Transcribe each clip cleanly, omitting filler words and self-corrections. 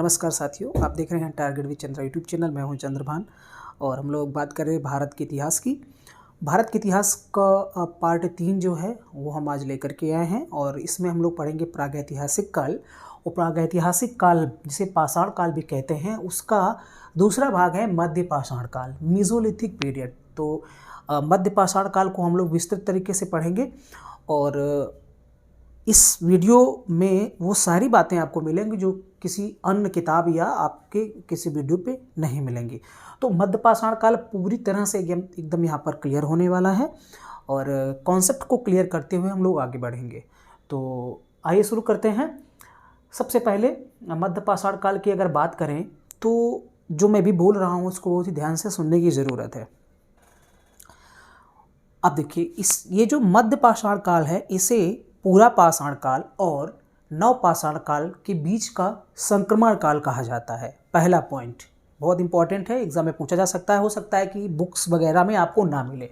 नमस्कार साथियों, आप देख रहे हैं target with Chandra YouTube channel. मैं हूं चंद्रभान और हम लोग बात कर रहे हैं भारत के इतिहास की। भारत के इतिहास का पार्ट 3 जो है वो हम आज लेकर के आए हैं और इसमें हम लोग पढ़ेंगे प्रागैतिहासिक काल। और प्रागैतिहासिक काल जिसे पाषाण काल भी कहते हैं, उसका दूसरा भाग है मध्य पाषाण काल, मीजोलिथिक पीरियड। तो मध्य पाषाण काल को हम लोग विस्तृत तरीके से पढ़ेंगे और इस वीडियो में वो सारी बातें आपको मिलेंगी जो किसी अन्य किताब या आपके किसी वीडियो पे नहीं मिलेंगी। तो मध्य पाषाण काल पूरी तरह से एकदम यहाँ पर क्लियर होने वाला है और कॉन्सेप्ट को क्लियर करते हुए हम लोग आगे बढ़ेंगे। तो आइए शुरू करते हैं। सबसे पहले मध्य पाषाण काल की अगर बात करें तो जो मैं भी बोल रहा हूँ उसको बहुत ही ध्यान से सुनने की ज़रूरत है। अब देखिए, ये जो मध्य पाषाण काल है इसे पूरा पाषाण काल और नव पाषाण काल के बीच का संक्रमण काल कहा जाता है। पहला पॉइंट बहुत इंपॉर्टेंट है, एग्जाम में पूछा जा सकता है। हो सकता है कि बुक्स वगैरह में आपको ना मिले,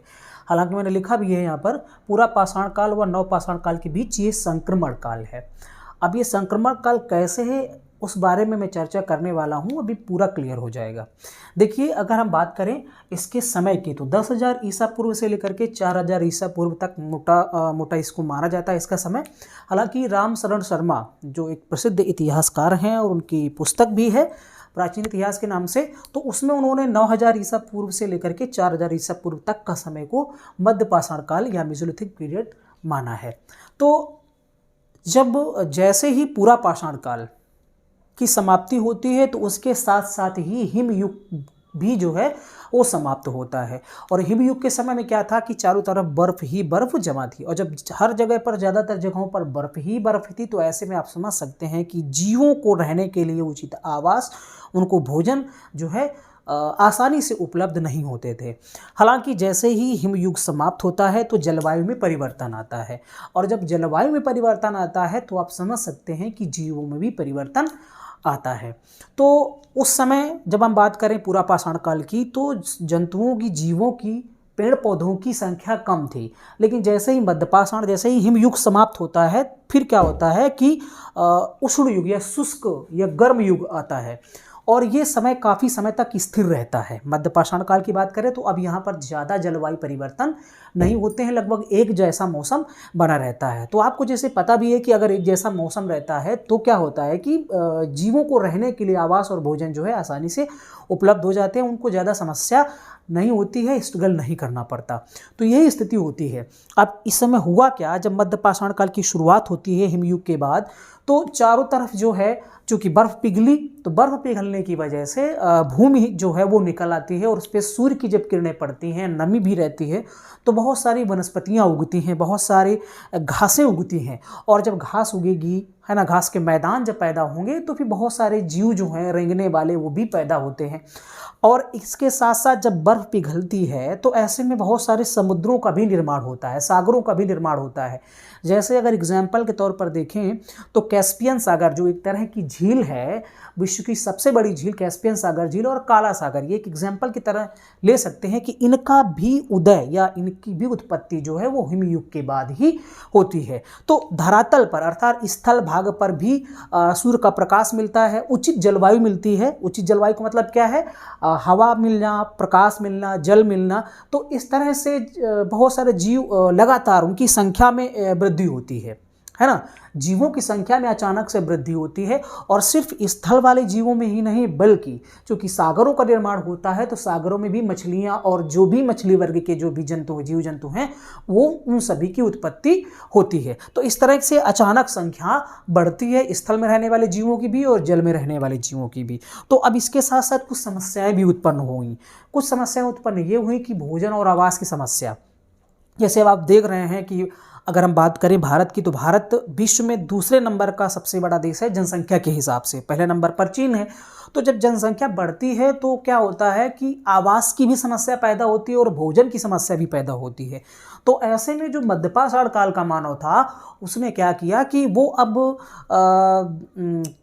हालांकि मैंने लिखा भी है यहाँ पर पूरा पाषाण काल व नव पाषाण काल के बीच ये संक्रमण काल है। अब ये संक्रमण काल कैसे है उस बारे में मैं चर्चा करने वाला हूँ, अभी पूरा क्लियर हो जाएगा। देखिए, अगर हम बात करें इसके समय की तो 10,000 ईसा पूर्व से लेकर के 4,000 ईसा पूर्व तक मोटा इसको माना जाता है इसका समय। हालांकि राम शरण शर्मा जो एक प्रसिद्ध इतिहासकार हैं और उनकी पुस्तक भी है प्राचीन इतिहास के नाम से, तो उसमें उन्होंने 9,000 ईसा पूर्व से लेकर के 4,000 ईसा पूर्व तक का समय को मध्य पाषाण काल या मेसोलिथिक पीरियड माना है। तो जब जैसे ही पूरा पाषाण काल की समाप्ति होती है तो उसके साथ साथ ही हिमयुग भी जो है वो समाप्त होता है। और हिमयुग के समय में क्या था कि चारों तरफ बर्फ ही बर्फ जमा थी, और जब हर जगह पर ज़्यादातर जगहों पर बर्फ ही बर्फ थी तो ऐसे में आप समझ सकते हैं कि जीवों को रहने के लिए उचित आवास, उनको भोजन जो है आसानी से उपलब्ध नहीं होते थे। हालांकि जैसे ही हिमयुग समाप्त होता है तो जलवायु में परिवर्तन आता है, और जब जलवायु में परिवर्तन आता है तो आप समझ सकते हैं कि जीवों में भी परिवर्तन आता है। तो उस समय जब हम बात करें पूरा पाषाण काल की तो जंतुओं की, जीवों की, पेड़ पौधों की संख्या कम थी। लेकिन जैसे ही मध्य पाषाण, जैसे ही हिमयुग समाप्त होता है, फिर क्या होता है कि उष्ण युग या शुष्क या गर्म युग आता है और ये समय काफ़ी समय तक स्थिर रहता है। मध्य पाषाण काल की बात करें तो अब यहाँ पर ज़्यादा जलवायु परिवर्तन नहीं होते हैं, लगभग एक जैसा मौसम बना रहता है। तो आपको जैसे पता भी है कि अगर एक जैसा मौसम रहता है तो क्या होता है कि जीवों को रहने के लिए आवास और भोजन जो है आसानी से उपलब्ध हो जाते हैं, उनको ज़्यादा समस्या नहीं होती है, स्ट्रगल नहीं करना पड़ता। तो यही स्थिति होती है। अब इस समय हुआ क्या, जब मध्य पाषाण काल की शुरुआत होती है हिमयुग के बाद, तो चारों तरफ जो है चूँकि बर्फ़ पिघली, तो बर्फ़ पिघलने की वजह से भूमि जो है वो निकल आती है और उस पर सूर्य की जब किरणें पड़ती हैं, नमी भी रहती है, तो बहुत सारी वनस्पतियाँ उगती हैं, बहुत सारी घासें उगती हैं। और जब घास उगेगी, है ना, घास के मैदान जब पैदा होंगे तो फिर बहुत सारे जीव जो हैं रेंगने वाले वो भी पैदा होते हैं। और इसके साथ साथ जब बर्फ़ पिघलती है तो ऐसे में बहुत सारे समुद्रों का भी निर्माण होता है, सागरों का भी निर्माण होता है। जैसे अगर एग्जाम्पल के तौर पर देखें तो कैस्पियन सागर जो एक तरह की झील है, विश्व की सबसे बड़ी झील कैस्पियन सागर झील और काला सागर, ये एक एग्जाम्पल की तरह ले सकते हैं कि इनका भी उदय या इनकी भी उत्पत्ति जो है वो हिमयुग के बाद ही होती है। तो धरातल पर अर्थात स्थल भाग पर भी सूर्य का प्रकाश मिलता है, उचित जलवायु मिलती है। उचित जलवायु का मतलब क्या है, हवा मिलना, प्रकाश मिलना, जल मिलना। तो इस तरह से बहुत सारे जीव लगातार उनकी संख्या में वृद्धि होती है ना। जीवों की संख्या में अचानक से वृद्धि होती है और सिर्फ स्थल वाले जीवों में ही नहीं बल्कि चूँकि सागरों का निर्माण होता है तो सागरों में भी मछलियाँ और जो भी मछली वर्ग के जो भी जंतु, जीव जंतु हैं, वो उन सभी की उत्पत्ति होती है। तो इस तरह से अचानक संख्या बढ़ती है, स्थल में रहने वाले जीवों की भी और जल में रहने वाले जीवों की भी। तो अब इसके साथ साथ कुछ समस्याएं भी उत्पन्न हुई। कुछ समस्याएं उत्पन्न ये हुई कि भोजन और आवास की समस्या। जैसे अब आप देख रहे हैं कि अगर हम बात करें भारत की तो भारत विश्व में दूसरे नंबर का सबसे बड़ा देश है जनसंख्या के हिसाब से, पहले नंबर पर चीन है। तो जब जनसंख्या बढ़ती है तो क्या होता है कि आवास की भी समस्या पैदा होती है और भोजन की समस्या भी पैदा होती है। तो ऐसे में जो मध्य पाषाण काल का मानव था उसने क्या किया कि वो अब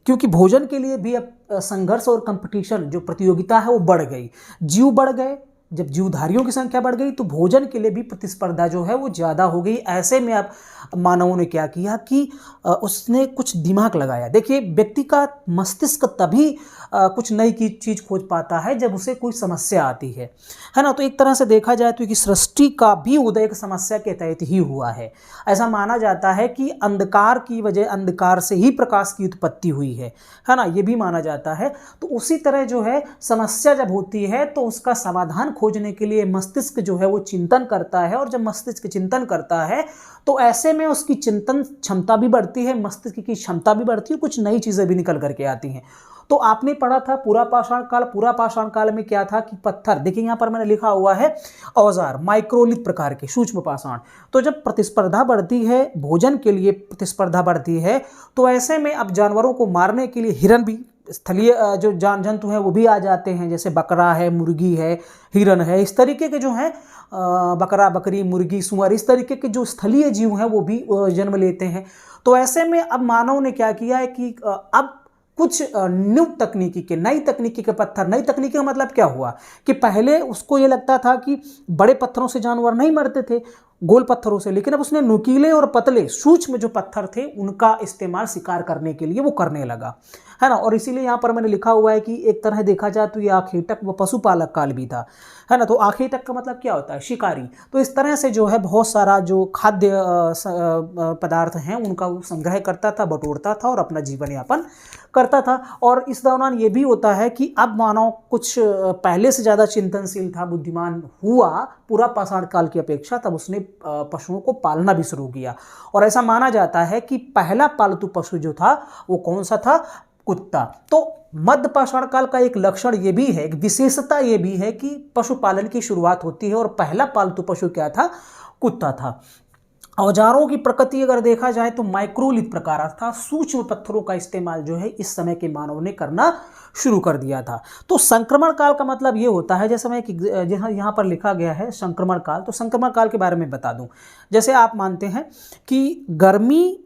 क्योंकि भोजन के लिए भी अब संघर्ष और कंपटीशन जो प्रतियोगिता है वो बढ़ गई, जीव बढ़ गए, जब जीवधारियों की संख्या बढ़ गई तो भोजन के लिए भी प्रतिस्पर्धा जो है वो ज़्यादा हो गई। ऐसे में अब मानवों ने क्या किया कि उसने कुछ दिमाग लगाया। देखिए, व्यक्ति का मस्तिष्क तभी कुछ नई की चीज़ खोज पाता है जब उसे कोई समस्या आती है ना। तो एक तरह से देखा जाए तो कि सृष्टि का भी उदय एक समस्या के तहत ही हुआ है। ऐसा माना जाता है कि अंधकार की वजह, अंधकार से ही प्रकाश की उत्पत्ति हुई है ना, ये भी माना जाता है। तो उसी तरह जो है समस्या जब होती है तो उसका समाधान खोजने के लिए मस्तिष्क जो है वो चिंतन करता है, और जब मस्तिष्क चिंतन करता है तो ऐसे में उसकी चिंतन क्षमता भी बढ़ती है, मस्तिष्क की क्षमता भी बढ़ती है, कुछ नई चीज़ें भी निकल करके आती हैं। तो आपने पढ़ा था पूरा पाषाण काल। पूरा पाषाण काल में क्या था कि पत्थर, देखिए यहाँ पर मैंने लिखा हुआ है औजार, माइक्रोलिथ प्रकार के सूक्ष्म पाषाण। तो जब प्रतिस्पर्धा बढ़ती है, भोजन के लिए प्रतिस्पर्धा बढ़ती है, तो ऐसे में अब जानवरों को मारने के लिए हिरन भी, स्थलीय जो जंतु हैं वो भी आ जाते हैं, जैसे बकरा है, मुर्गी है, हिरन है, इस तरीके के जो हैं बकरा, बकरी, मुर्गी, सुअर, इस तरीके के जो स्थलीय जीव हैं वो भी जन्म लेते हैं। तो ऐसे में अब मानव ने क्या किया है कि अब कुछ न्यू तकनीकी के, नई तकनीकी के पत्थर, नई तकनीकी का मतलब क्या हुआ कि पहले उसको ये लगता था कि बड़े पत्थरों से जानवर नहीं मरते थे, गोल पत्थरों से, लेकिन अब उसने नुकीले और पतले सूक्ष्म जो पत्थर थे उनका इस्तेमाल शिकार करने के लिए वो करने लगा, है ना। और इसीलिए यहाँ पर मैंने लिखा हुआ है कि एक तरह देखा जाए तो ये आखेटक व पशुपालक काल भी था, है ना। तो आखेटक का मतलब क्या होता है? शिकारी। तो इस तरह से जो है बहुत सारा जो खाद्य पदार्थ हैं उनका वो संग्रह करता था, बटोरता था और अपना जीवन यापन करता था। और इस दौरान ये भी होता है कि अब मानव कुछ पहले से ज़्यादा चिंतनशील था, बुद्धिमान हुआ पूरा पाषाण काल की अपेक्षा, तब उसने पशुओं को पालना भी शुरू किया। और ऐसा माना जाता है कि पहला पालतू पशु जो था वो कौन सा था? कुत्ता। तो मध्य पाषाण काल का एक लक्षण ये भी है, एक विशेषता ये भी है कि पशुपालन की शुरुआत होती है और पहला पालतू पशु क्या था? कुत्ता था। औजारों की प्रकृति अगर देखा जाए तो माइक्रोलिथ प्रकार अर्थात सूक्ष्म पत्थरों का इस्तेमाल जो है इस समय के मानव ने करना शुरू कर दिया था। तो संक्रमण काल का मतलब ये होता है, जैसे मैं जहाँ यहाँ पर लिखा गया है संक्रमण काल, तो संक्रमण काल के बारे में बता दूं। जैसे आप मानते हैं कि गर्मी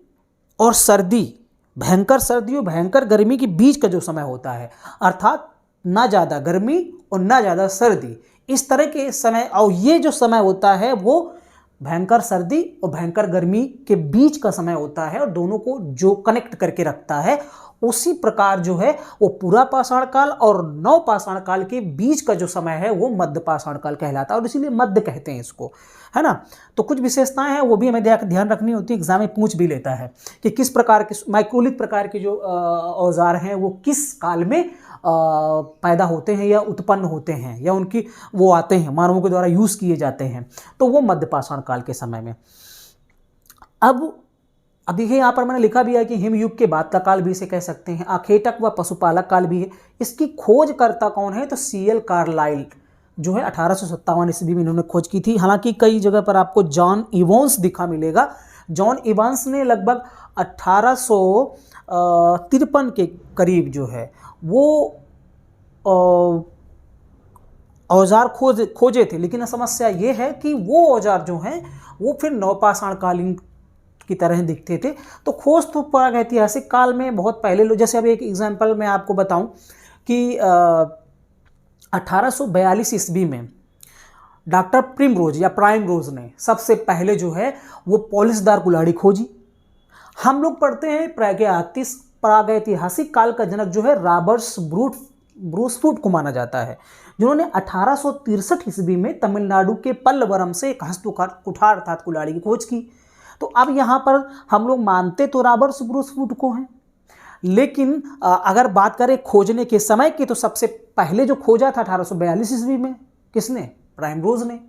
और सर्दी, भयंकर सर्दी और भयंकर गर्मी के बीच का जो समय होता है, अर्थात ना ज़्यादा गर्मी और ना ज़्यादा सर्दी, इस तरह के समय, और ये जो समय होता है वो भयंकर सर्दी और भयंकर गर्मी के बीच का समय होता है, और दोनों को जो कनेक्ट करके रखता है, उसी प्रकार जो है वो पूरा पाषाण काल और नव पाषाण काल के बीच का जो समय है वो मध्य पाषाण काल कहलाता है, और इसीलिए मध्य कहते हैं इसको, है ना। तो कुछ विशेषताएं हैं वो भी हमें ध्यान रखनी होती है, एग्जाम में पूछ भी लेता है कि किस प्रकार के माइक्रोलिथ प्रकार के जो औजार हैं वो किस काल में पैदा होते हैं या उत्पन्न होते हैं या उनकी वो आते हैं, मानवों के द्वारा यूज़ किए जाते हैं, तो वो मध्य पाषाण काल के समय में। अब देखिए यहाँ पर मैंने लिखा भी है कि हिमयुग के बाद का काल भी इसे कह सकते हैं, आखेटक व पशुपालक काल भी है। इसकी खोजकर्ता कौन है? तो सीएल कार्लाइल जो है 1857 ईस्वी में इन्होंने खोज की थी। हालांकि कई जगह पर आपको जॉन इवांस दिखा मिलेगा। जॉन इवांस ने लगभग 1853 के करीब जो है वो औजार खोजे थे, लेकिन समस्या ये है कि वो औजार जो हैं वो फिर नवपाषाण कालीन की तरह दिखते थे। तो खोज तो प्रागैतिहासिक काल में बहुत पहले लो, जैसे अब एक एग्जांपल मैं आपको बताऊं कि 1842 ईस्वी में डॉक्टर प्रिमरोज या प्राइमरोज ने सबसे पहले जो है वो पॉलिशदार कुल्हाड़ी खोजी। हम लोग पढ़ते हैं प्रागैतिहासिक काल का जनक जो है रॉबर्ट ब्रूसफुट को माना जाता है, जिन्होंने 1863 ईस्वी में तमिलनाडु के पल्लवरम से एक हस्तकुठार अर्थात कुल्हाड़ी की खोज की। तो अब यहाँ पर हम लोग मानते तो रॉबर्ट ब्रूसफुट को हैं, लेकिन अगर बात करें खोजने के समय की तो सबसे पहले जो खोजा था 1842 ईस्वी में किसने? प्राइमरोज ने।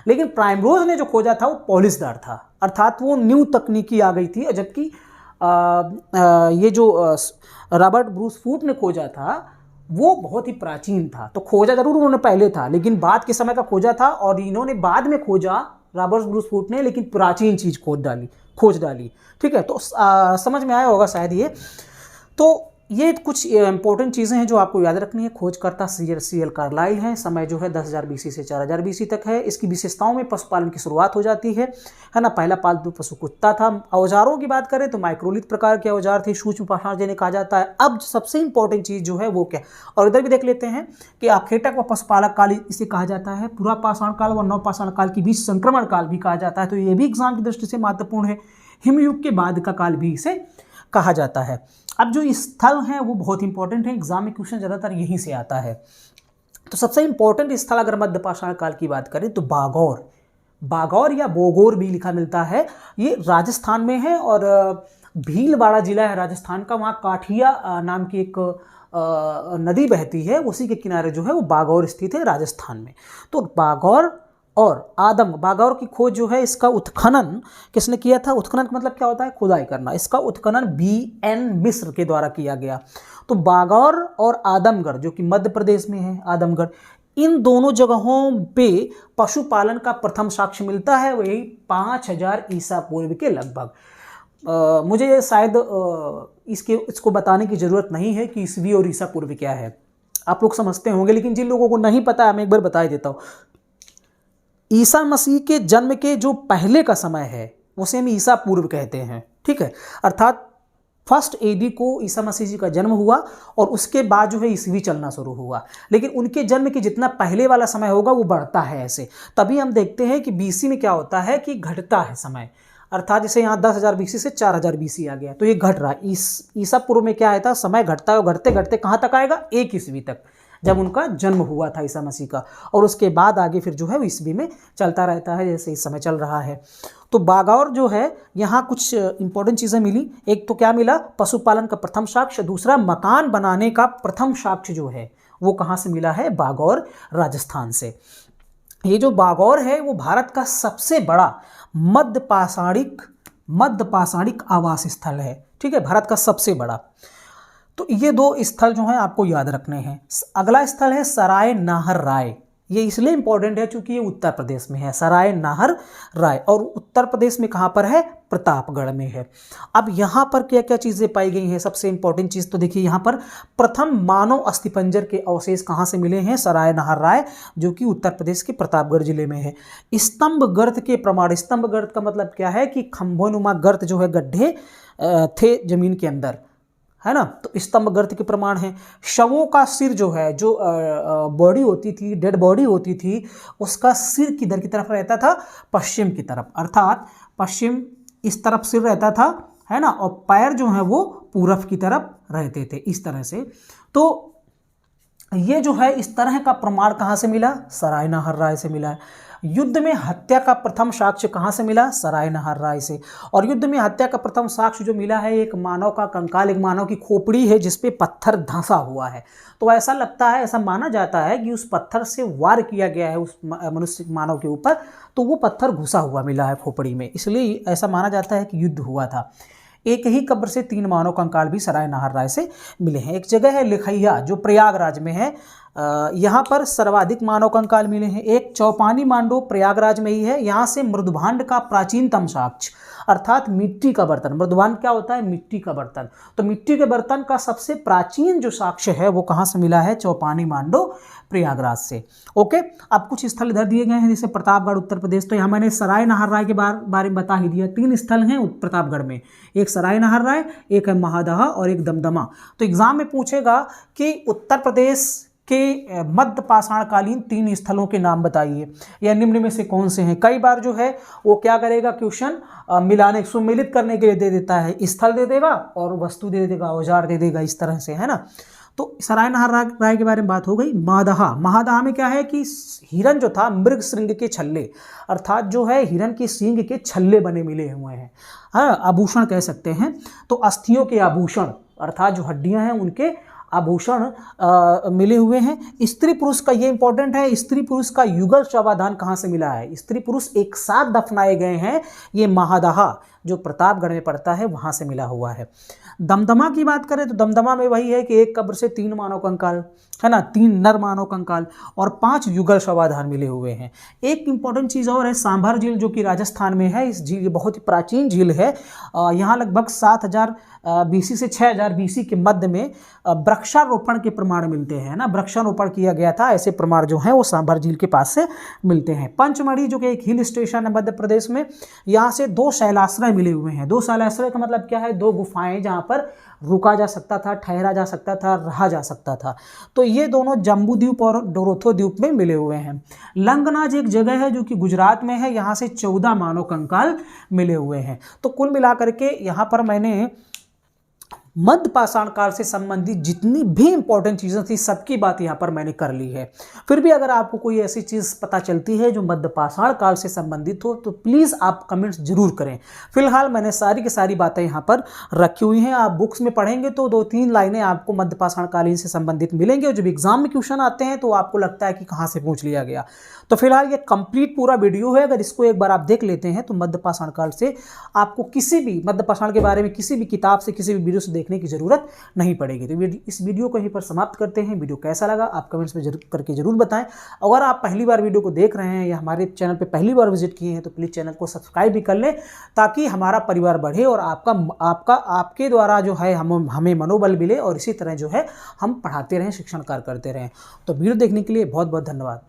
लेकिन प्राइमरोज ने जो खोजा था वो पॉलिशदार था, अर्थात वो न्यू तकनीकी आ गई थी, जबकि ये जो रॉबर्ट ब्रूसफुट ने खोजा था वो बहुत ही प्राचीन था। तो खोजा जरूर उन्होंने पहले था, लेकिन बाद के समय का खोजा था, और इन्होंने बाद में खोजा रॉबर्ट ब्रूसफुट ने, लेकिन प्राचीन चीज खोज डाली। ठीक है, तो समझ में आया होगा शायद ये। तो ये कुछ इंपॉर्टेंट चीज़ें हैं जो आपको याद रखनी है। खोजकर्ता CL कार्लाइल हैं। समय जो है 10,000 BC से 4,000 BC तक है। इसकी विशेषताओं में पशुपालन की शुरुआत हो जाती है ना। पहला पालतू पशु कुत्ता था। औजारों की बात करें तो माइक्रोलिथ प्रकार के औजार थे, सूक्ष्म पाषाण जिन्हें कहा जाता है। अब सबसे इंपॉर्टेंट चीज़ जो है वो क्या, और इधर भी देख लेते हैं कि आखेटक व पशुपालक काल इसे कहा जाता है। पूरा पाषाण काल व नवपाषाण काल के बीच संक्रमण काल भी कहा जाता है। तो ये भी एग्जाम की दृष्टि से महत्वपूर्ण है। हिमयुग के बाद का काल भी इसे कहा जाता है। अब जो स्थल हैं वो बहुत इंपॉर्टेंट है, एग्जाम में क्वेश्चन ज़्यादातर यहीं से आता है। तो सबसे इंपॉर्टेंट स्थल अगर मध्य पाषाण काल की बात करें तो बागौर या बोगौर भी लिखा मिलता है। ये राजस्थान में है और भीलवाड़ा जिला है राजस्थान का। वहाँ काठिया नाम की एक नदी बहती है, उसी के किनारे जो है वो बागौर स्थित है राजस्थान में। तो बागौर और आदम, बागौर की खोज जो है इसका उत्खनन किसने किया था? उत्खनन का मतलब क्या होता है? खुदाई करना। इसका उत्खनन BN मिश्र के द्वारा किया गया। तो बागौर और आदमगढ़ जो कि मध्य प्रदेश में है, आदमगढ़, इन दोनों जगहों पे पशुपालन का प्रथम साक्ष्य मिलता है, वही 5000 ईसा पूर्व के लगभग। मुझे शायद इसको बताने की ज़रूरत नहीं है कि ईसवी और ईसा पूर्व क्या है, आप लोग समझते होंगे, लेकिन जिन लोगों को नहीं पता है मैं एक बार बता देता हूँ। ईसा मसीह के जन्म के जो पहले का समय है उसे हम ईसा पूर्व कहते हैं, ठीक है। अर्थात 1 AD को ईसा मसीह जी का जन्म हुआ और उसके बाद जो है ईसवी चलना शुरू हुआ। लेकिन उनके जन्म के जितना पहले वाला समय होगा वो बढ़ता है ऐसे। तभी हम देखते हैं कि BC में क्या होता है कि घटता है समय। अर्थात जैसे यहाँ 10,000 BC से 4,000 BC आ गया तो ये घट रहा है। ईसा पूर्व में क्या आया था? समय घटता है और घटते घटते कहाँ तक आएगा? 1 ईस्वी तक, जब उनका जन्म हुआ था ईसा मसीह का। और उसके बाद आगे फिर जो है वो ईस्वी में चलता रहता है जैसे इस समय चल रहा है। तो बागौर जो है यहाँ कुछ इंपॉर्टेंट चीज़ें मिली। एक तो क्या मिला? पशुपालन का प्रथम साक्ष्य। दूसरा, मकान बनाने का प्रथम साक्ष्य जो है वो कहाँ से मिला है? बागौर, राजस्थान से। ये जो बागौर है वो भारत का सबसे बड़ा मध्य पाषाणिक आवास स्थल है, ठीक है, भारत का सबसे बड़ा। तो ये 2 स्थल जो हैं आपको याद रखने हैं। अगला स्थल है सराय नाहर राय। ये इसलिए इंपॉर्टेंट है क्योंकि ये उत्तर प्रदेश में है, सराय नाहर राय। और उत्तर प्रदेश में कहाँ पर है? प्रतापगढ़ में है। अब यहाँ पर क्या क्या चीज़ें पाई गई हैं? सबसे इंपॉर्टेंट चीज़ तो देखिए, यहाँ पर प्रथम मानव अस्थिपंजर के अवशेष कहाँ से मिले हैं? सराय नाहर राय, जो कि उत्तर प्रदेश के प्रतापगढ़ जिले में है। स्तंभ गर्त के प्रमाण। स्तंभ गर्त का मतलब क्या है कि खंभोनुमा गर्त जो है, गड्ढे थे जमीन के अंदर, है ना। तो स्तंभ गर्त के प्रमाण है। शवों का सिर जो है, जो बॉडी होती थी, डेड बॉडी होती थी, उसका सिर किधर की तरफ रहता था? पश्चिम की तरफ। अर्थात पश्चिम इस तरफ सिर रहता था, है ना, और पैर जो है वो पूरब की तरफ रहते थे, इस तरह से। तो ये जो है इस तरह का प्रमाण कहाँ से मिला? सराय नाहर राय से मिला है। युद्ध में हत्या का प्रथम साक्ष्य कहाँ से मिला? सराय नाहर राय से। और युद्ध में हत्या का प्रथम साक्ष्य जो मिला है, एक मानव का कंकाल, एक मानव की खोपड़ी है जिसपे पत्थर धंसा हुआ है। तो ऐसा लगता है, ऐसा माना जाता है कि उस पत्थर से वार किया गया है उस मनुष्य मानव के ऊपर, तो वो पत्थर घुसा हुआ मिला है खोपड़ी में, इसलिए ऐसा माना जाता है कि युद्ध हुआ था। एक ही कब्र से 3 मानव कंकाल भी सराय नाहर राय से मिले हैं। एक जगह है लिखैया जो प्रयागराज में है, यहाँ पर सर्वाधिक मानव कंकाल मिले हैं। एक चौपानी मांडो प्रयागराज में ही है, यहाँ से मृदुभांड का प्राचीनतम साक्ष्य, अर्थात मिट्टी का बर्तन। मृदुभांड क्या होता है? मिट्टी का बर्तन। तो मिट्टी के बर्तन का सबसे प्राचीन जो साक्ष्य है वो कहाँ से मिला है? चौपानी मांडो प्रयागराज से। ओके, अब कुछ स्थल इधर दिए गए हैं जैसे प्रतापगढ़ उत्तर प्रदेश। तो यहाँ मैंने सराय नाहर राय के बारे में बता ही दिया। 3 स्थल हैं प्रतापगढ़ में, एक सराय नाहर राय, एक है महादहा और एक दमदमा। तो एग्जाम में पूछेगा कि उत्तर प्रदेश के मध्य पाषाणकालीन 3 स्थलों के नाम बताइए, या निम्न में से कौन से हैं। कई बार जो है वो क्या करेगा, क्वेश्चन मिलाने, सुमेलित करने के लिए दे देता है, स्थल दे देगा और वस्तु दे देगा, औजार दे देगा, इस तरह से, है ना। तो सराय नाहर राय के बारे में बात हो गई। महादहा में क्या है कि हिरन जो था, मृग श्रृंग के छल्ले, अर्थात जो है हिरन के सींग के छल्ले बने मिले हुए हैं, हाँ, आभूषण कह सकते हैं। तो अस्थियों के आभूषण, अर्थात जो हड्डियां हैं उनके आभूषण मिले हुए हैं। स्त्री पुरुष का ये इंपॉर्टेंट है, स्त्री पुरुष का युगल शवाधान कहाँ से मिला है? स्त्री पुरुष एक साथ दफनाए गए हैं, ये महादहा जो प्रतापगढ़ में पड़ता है वहाँ से मिला हुआ है। दमदमा की बात करें तो दमदमा में वही है कि एक कब्र से 3 मानव कंकाल, है ना, 3 नर मानव कंकाल और 5 युगल शवाधार मिले हुए हैं। एक इंपॉर्टेंट चीज़ और है, सांभर झील जो कि राजस्थान में है। इस झील बहुत ही प्राचीन झील है। यहाँ लगभग 7000 BC से 6000 BC के मध्य में वृक्षारोपण के प्रमाण मिलते हैं ना, वृक्षारोपण किया गया था, ऐसे प्रमाण जो हैं वो सांभर झील के पास से मिलते हैं। पंचमढ़ी जो कि एक हिल स्टेशन है मध्य प्रदेश में, यहाँ से 2 शैलाश्रय मिले हुए हैं। 2 शैलाश्रय का मतलब क्या है, 2 गुफाएं जहाँ पर रुका जा सकता था, ठहरा जा सकता था, रहा जा सकता था। तो ये दोनों जम्बू द्वीप और डोरोथो द्वीप में मिले हुए हैं। लंगनाज एक जगह है जो कि गुजरात में है, यहाँ से 14 मानव कंकाल मिले हुए हैं। तो कुल मिलाकर के यहाँ पर मैंने मध्य पाषाण काल से संबंधित जितनी भी इंपॉर्टेंट चीज़ें थी सबकी बात यहाँ पर मैंने कर ली है। फिर भी अगर आपको कोई ऐसी चीज़ पता चलती है जो मध्य पाषाण काल से संबंधित हो तो प्लीज़ आप कमेंट्स जरूर करें। फिलहाल मैंने सारी की सारी बातें यहाँ पर रखी हुई हैं। आप बुक्स में पढ़ेंगे तो 2-3 लाइनें आपको मध्य पाषाण कालीन से संबंधित मिलेंगे, और जब एग्जाम में क्वेश्चन आते हैं तो आपको लगता है कि कहाँ से पूछ लिया गया। तो फिलहाल ये कंप्लीट पूरा वीडियो है, अगर इसको एक बार आप देख लेते हैं तो मध्य पाषाण काल से आपको किसी भी मध्य पाषाण के बारे में किसी भी किताब से किसी भी वीडियो से देखने की जरूरत नहीं पड़ेगी। तो इस वीडियो को यहीं पर समाप्त करते हैं। वीडियो कैसा लगा आप कमेंट्स में करके जरूर बताएं। अगर आप पहली बार वीडियो को देख रहे हैं या हमारे चैनल पे पहली बार विजिट किए हैं तो प्लीज़ चैनल को सब्सक्राइब भी कर लें, ताकि हमारा परिवार बढ़े और आपके द्वारा जो है हमें मनोबल मिले और इसी तरह जो है हम पढ़ाते रहें, शिक्षण कार्य करते रहें। तो वीडियो देखने के लिए बहुत बहुत धन्यवाद।